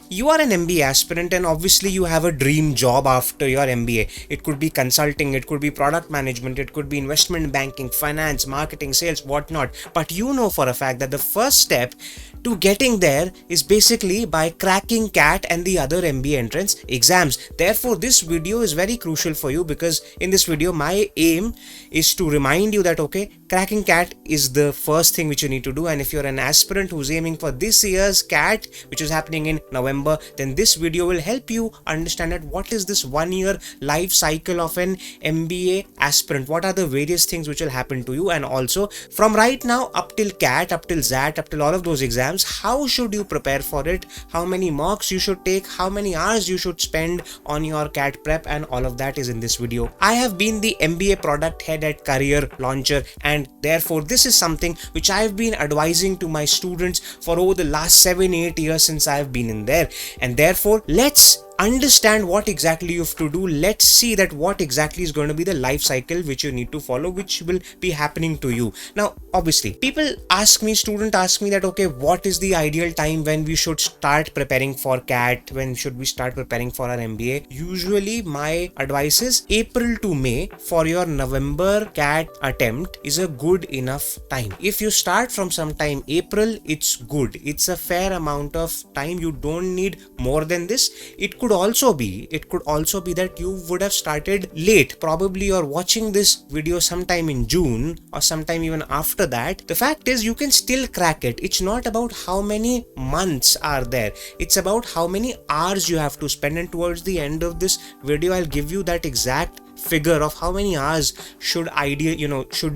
you are an MBA aspirant and obviously you have a dream job after your MBA. It could be consulting, it could be product management, it could be investment banking, finance, marketing, sales, whatnot. But you know for a fact that the first step to getting there is basically by cracking CAT and the other MBA entrance exams. Therefore, this video is very crucial for you, because in this video, my aim is to remind you that, okay, cracking CAT is the first thing which you need to do. And if you're an aspirant who's aiming for this year's CAT, which is happening in November, then this video will help you understand that what is this 1 year life cycle of an MBA aspirant. What are the various things which will happen to you? And also from right now up till CAT, up till ZAT, up till all of those exams, how should you prepare for it? How many mocks you should take? How many hours you should spend on your CAT prep? And all of that is in this video. I have been the MBA product head at Career Launcher, and therefore this is something which I've been advising to my students for over the last 7-8 years since I've been in there. And therefore let's understand what exactly you have to do. Let's see that what exactly is going to be the life cycle which you need to follow, which will be happening to you. Now, obviously, people ask me, students ask me that, okay, what is the ideal time when we should start preparing for CAT? When should we start preparing for our MBA? Usually, my advice is April to May for your November CAT attempt is a good enough time. If you start from sometime April, it's good. It's a fair amount of time. You don't need more than this. It could also be that you would have started late. Probably you're watching this video sometime in June or sometime even after that. The fact is, you can still crack it. It's not about how many months are there. It's about how many hours you have to spend. And towards the end of this video, I'll give you that exact figure of how many hours should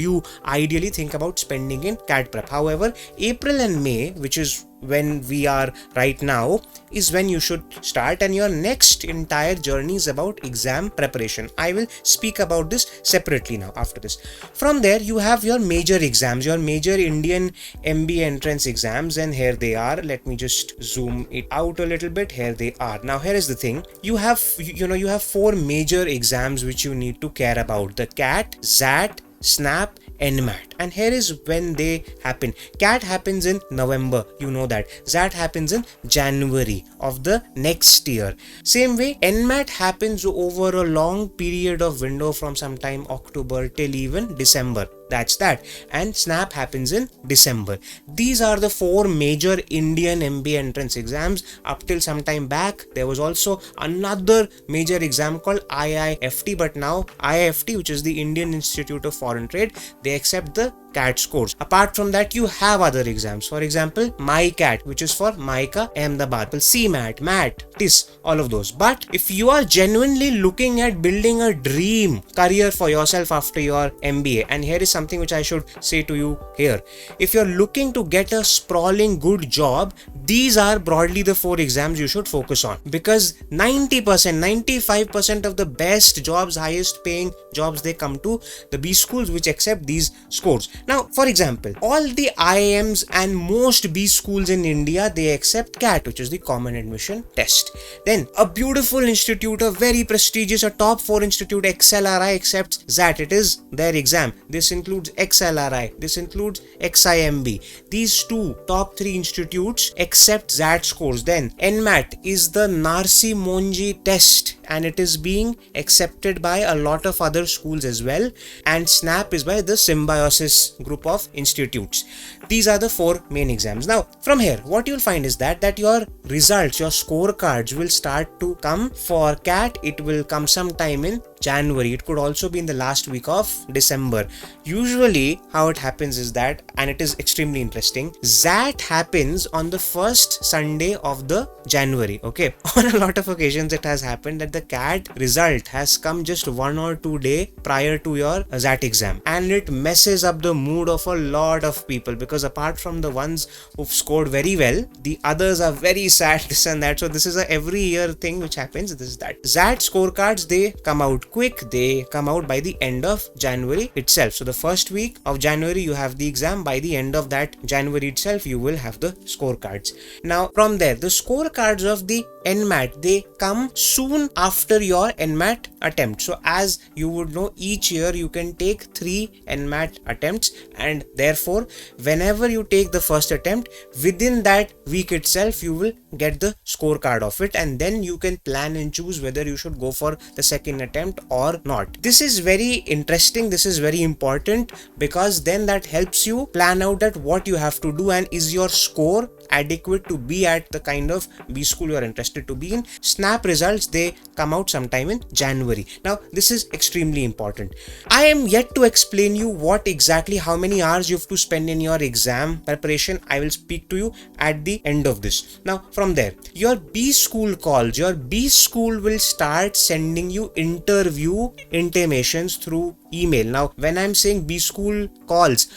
you ideally think about spending in CAT prep. However, April and May, which is when we are right now, is when you should start, and your next entire journey is about exam preparation. I will speak about this separately now after this. From there, you have your major exams, your major Indian MBA entrance exams, and here they are. Let me just zoom it out a little bit. Here they are. Now, here is the thing. You have 4 major exams which you need to care about: the CAT, ZAT, SNAP, NMAT. And here is when they happen. CAT happens in November, you know that. ZAT happens in January of the next year. Same way, NMAT happens over a long period of window from sometime October till even December. That's that. And SNAP happens in December. These are the 4 major Indian MBA entrance exams. Up till some time back, there was also another major exam called IIFT, but now IIFT, which is the Indian Institute of Foreign Trade, they accept the CAT scores. Apart from that, you have other exams. For example, MyCAT, which is for MICA Ahmedabad, CMAT, MAT, TIS, all of those. But if you are genuinely looking at building a dream career for yourself after your MBA, and here is something which I should say to you here. If you're looking to get a sprawling good job, these are broadly the 4 exams you should focus on, because 90%, 95% of the best jobs, highest paying jobs, they come to the B schools which accept these scores. Now, for example, all the IIMs and most B schools in India, they accept CAT, which is the Common Admission Test. Then a beautiful institute, a very prestigious, a top 4 institute, XLRI, accepts ZAT. It is their exam. This includes XLRI. This includes XIMB. These 2 top 3 institutes accept ZAT scores. Then NMAT is the Narsi Monji test, and it is being accepted by a lot of other schools as well. And SNAP is by the Symbiosis group of institutes. These are the 4 main exams. Now, from here, what you'll find is that your results, your scorecards will start to come for CAT. It will come sometime in January. It could also be in the last week of December. Usually, how it happens is that, and it is extremely interesting, ZAT happens on the first Sunday of the January. Okay, on a lot of occasions, it has happened that the CAT result has come just 1 or 2 days prior to your ZAT exam, and it messes up the mood of a lot of people, because apart from the ones who've scored very well, the others are very sad, this and that. So this is a every year thing which happens. This is that ZAT scorecards, they come out quick, they come out by the end of January itself. So the first week of January you have the exam. By the end of that January itself you will have the scorecards. Now from there, the scorecards of the NMAT, they come soon after your NMAT attempt. So as you would know, each year you can take 3 NMAT attempts, and therefore whenever you take the first attempt, within that week itself you will get the scorecard of it, and then you can plan and choose whether you should go for the second attempt or not. This is very interesting, this is very important, because then that helps you plan out that what you have to do and is your score adequate to be at the kind of B school you are interested to be in. SNAP results, they come out sometime in January. Now this is extremely important. I am yet to explain you what exactly, how many hours you have to spend in your exam preparation. I will speak to you at the end of this. Now from there, your B school calls, your B school will start sending you interview intimations through email. Now when I'm saying B school calls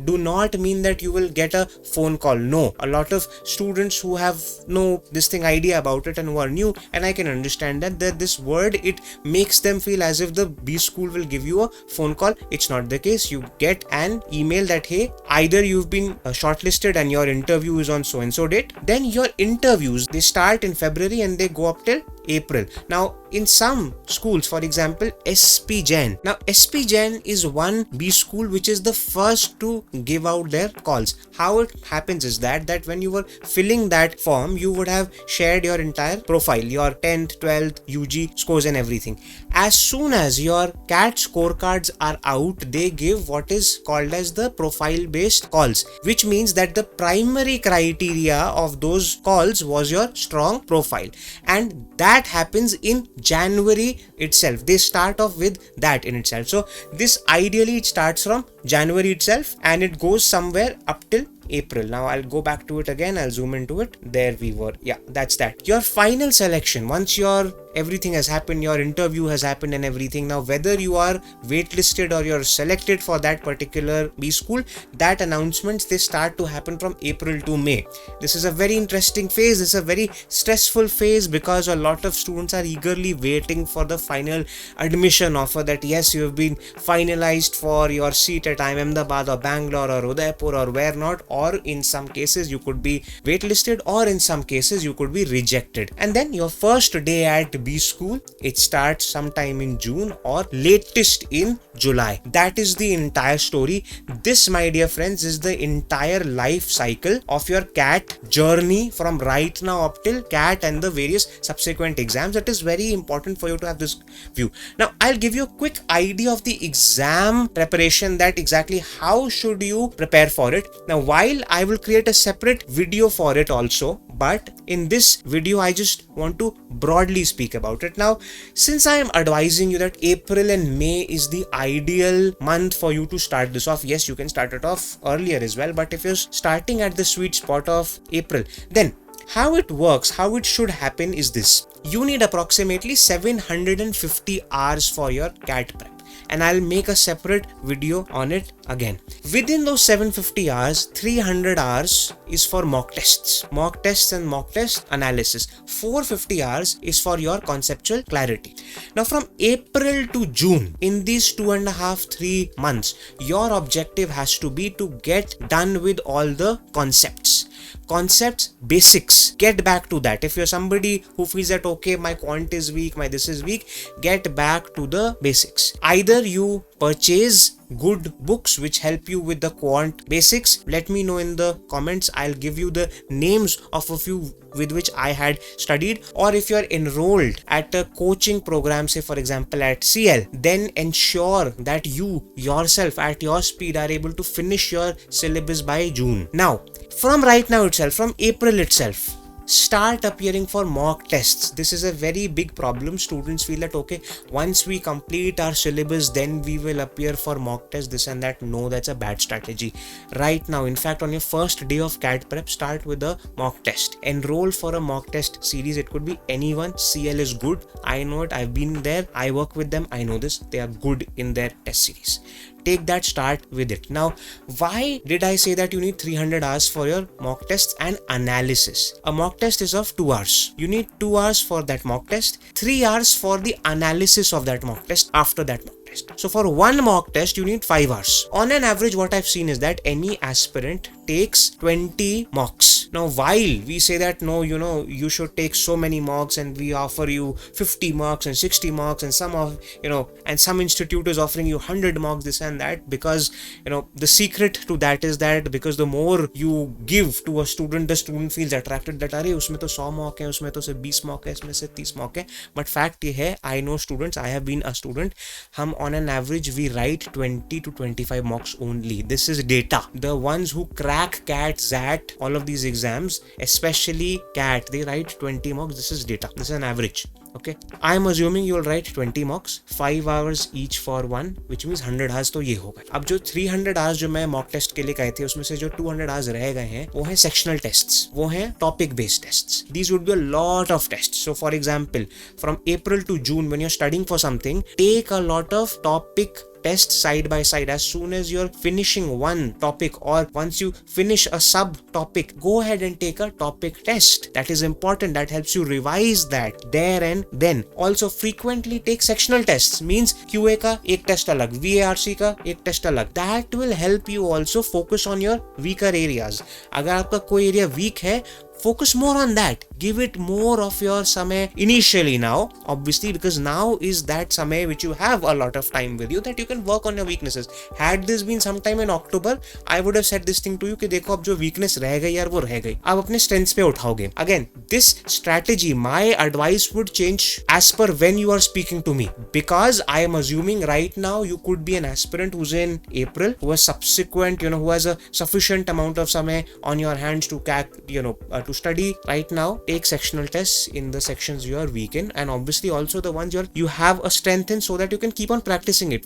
do not mean that you will get a phone call. No, a lot of students who have no idea about it and who are new, and I can understand that this word, it makes them feel as if the B school will give you a phone call. It's not the case. You get an email that hey, either you've been shortlisted and your interview is on so and so date. Then your interviews, they start in February and they go up till April. Now in some schools, for example SP Jain. Now SP Jain is one B school which is the first to give out their calls. How it happens is that when you were filling that form, you would have shared your entire profile, your 10th, 12th, UG scores and everything. As soon as your CAT scorecards are out, they give what is called as the profile based calls, which means that the primary criteria of those calls was your strong profile, and that happens in January itself. They start off with that in itself. So this ideally it starts from January itself and it goes somewhere up till April. Now I'll go back to it again. I'll zoom into it. There we were. Yeah, that's that. Your final selection, once your everything has happened, your interview has happened and everything. Now whether you are waitlisted or you're selected for that particular B school, that announcements, they start to happen from April to May. This is a very interesting phase. This is a very stressful phase because a lot of students are eagerly waiting for the final admission offer that yes, you have been finalized for your seat at Ahmedabad or Bangalore or Udaipur or where not, or in some cases you could be waitlisted, or in some cases you could be rejected. And then your first day at B school, it starts sometime in June or latest in July. That is the entire story. This, my dear friends, is the entire life cycle of your CAT journey from right now up till CAT and the various subsequent exams. It is very important for you to have this view. Now I'll give you a quick idea of the exam preparation, that exactly how should you prepare for it. Now while I will create a separate video for it also, but in this video I just want to broadly speak about it. Now since I am advising you that April and May is the ideal month for you to start this off, yes, you can start it off earlier as well, but if you're starting at the sweet spot of April, then how it works, how it should happen is this. You need approximately 750 hours for your CAT prep, and I'll make a separate video on it again. Within those 750 hours, 300 hours is for mock tests and mock test analysis. 450 hours is for your conceptual clarity. Now from April to June, in these 2.5-3 months, your objective has to be to get done with all the concepts, basics. Get back to that. If you're somebody who feels that okay, my quant is weak, my this is weak, get back to the basics. Either you purchase good books which help you with the quant basics. Let me know in the comments. I'll give you the names of a few with which I had studied. Or if you're enrolled at a coaching program, say for example at CL, then ensure that you yourself at your speed are able to finish your syllabus by June. Now from right now itself, from April itself, start appearing for mock tests. This is a very big problem. Students feel that okay, once we complete our syllabus, then we will appear for mock tests, this and that. No, that's a bad strategy. Right now, in fact, on your first day of CAT prep, start with a mock test. Enroll for a mock test series. It could be anyone. CL is good. I know it. I've been there. I work with them. I know this. They are good in their test series. take that, start with it. Now, why did I say that you need 300 hours for your mock tests and analysis? A mock test is of 2 hours. You need 2 hours for that mock test, 3 hours for the analysis of that mock test after that mock test. So for one mock test, you need 5 hours. On an average, what I've seen is that any aspirant takes 20 mocks. Now, while we say that no, you should take so many mocks, and we offer you 50 mocks and 60 mocks, and some institute is offering you 100 mocks, this and that, because the secret to that is that because the more you give to a student, the student feels attracted that अरे उसमें तो 100 mock है, उसमें तो सिर्फ 20 mock है, इसमें से 30 मॉक है. But fact ये है, I know students, I have been a student, हम on an average we write 20 to 25 mocks only. This is data. The ones who crack CAT, XAT, all of these exams, especially CAT, they write 20 mocks. This is data. This is an average. Okay, I am assuming you will write 20 mocks, 5 hours each for one, which means 100 hours तो ये होगा. अब जो 300 hours जो मैं mock test के लिए कहे थे, उसमें से जो 200 hours रह गए हैं, वो है sectional tests, वो है topic based tests. These would be a lot of tests. So for example, from April to June, when you're studying for something, take a lot of topic test side by side. As soon as you're finishing one topic, or once you finish a sub topic, go ahead and take a topic test. That is important. That helps you revise that there and then. Also frequently take sectional tests, means QA का एक test अलग, VARC का एक test अलग. That will help you also focus on your weaker areas. अगर आपका कोई area weak है, focus more on that. Give it more of your samay initially now, obviously, because now is that samay which you have a lot of time with you, that you can work on your weaknesses. Had this been sometime in October, I would have said this thing to you कि देखो अब जो weakness रह गई यार वो रह गई, अब अपने strengths पे उठाओगे. Again, this strategy, my advice would change as per when you are speaking to me, because I am assuming right now you could be an aspirant who's in April, who has subsequent, who has a sufficient amount of samay on your hands to to study right now. Take sectional tests in the sections you are weak in, and obviously also the ones you have a strength in, so that you can keep on practicing it.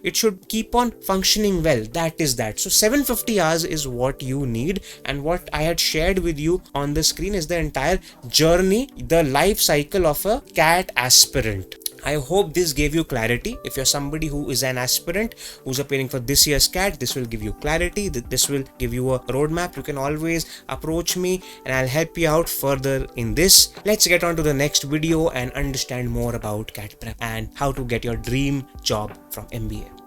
It should keep on functioning well. That is that. So 750 hours is what you need, and what I had shared with you on the screen is the entire journey, the life cycle of a CAT aspirant. I hope this gave you clarity. If you're somebody who is an aspirant who's appearing for this year's CAT, this will give you clarity. This will give you a roadmap. You can always approach me and I'll help you out further in this. Let's get on to the next video and understand more about CAT prep and how to get your dream job from MBA.